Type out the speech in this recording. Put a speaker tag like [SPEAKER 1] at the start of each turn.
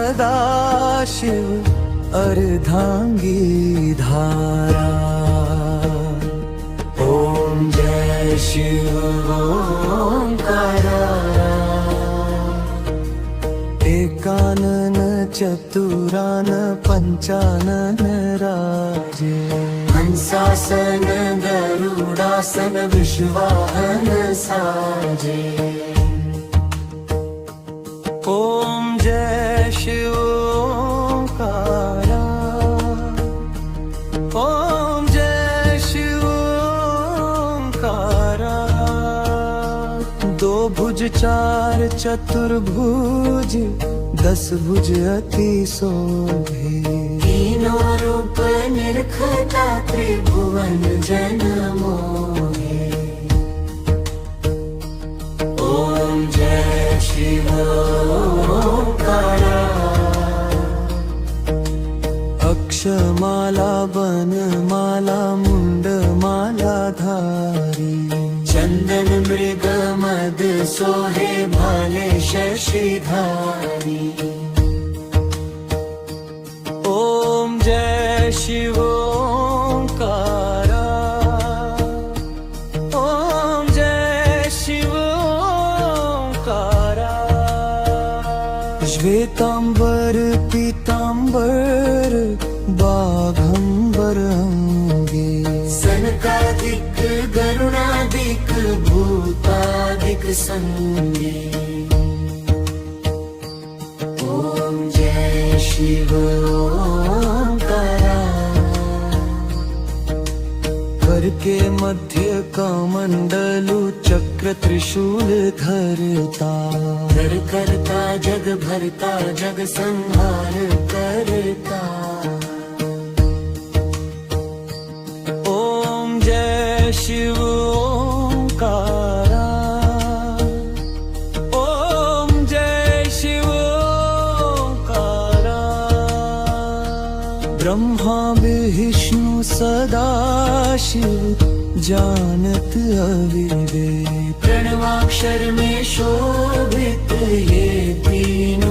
[SPEAKER 1] सदाशिव अर्धांगी धारा। ओम जय शिव ओंकारा। एकानन चतुरान पंचानन राजे। हंसासन गरुडासन विश्वाहन साजे। ओम जय शिव ओंकारा। ओम जय शिव ओंकारा। दो भुज चार चतुर्भुज 10 भुज अति शोभे। तीनों रूप निरखता त्रिभुवन जन मोहे। ओम जय शिव ओंकारा। अक्षमाला बनमाला मुंडमाला धारी। चंदन मृग मद सोहे भाले शशिधारी। ओम जय शिव ओंकारा। ओम जय शिव ओंकारा। श्वेतांबर पीतांबर बाघंबर अंगे। सनकादिक गरुडादिक भूतादिक संगे। ओम जय शिव ओंकारा। कर के मध्य कमंडलु चक्र त्रिशूल धरता। धर करता जग भरता जग संहार करता। ओम जय शिव ओंकारा। ओम जय शिव ओंकारा। ब्रह्मा विष्णु सदाशिव जानत अविवेक। प्रणवाक्षर में शोभित ये तीनों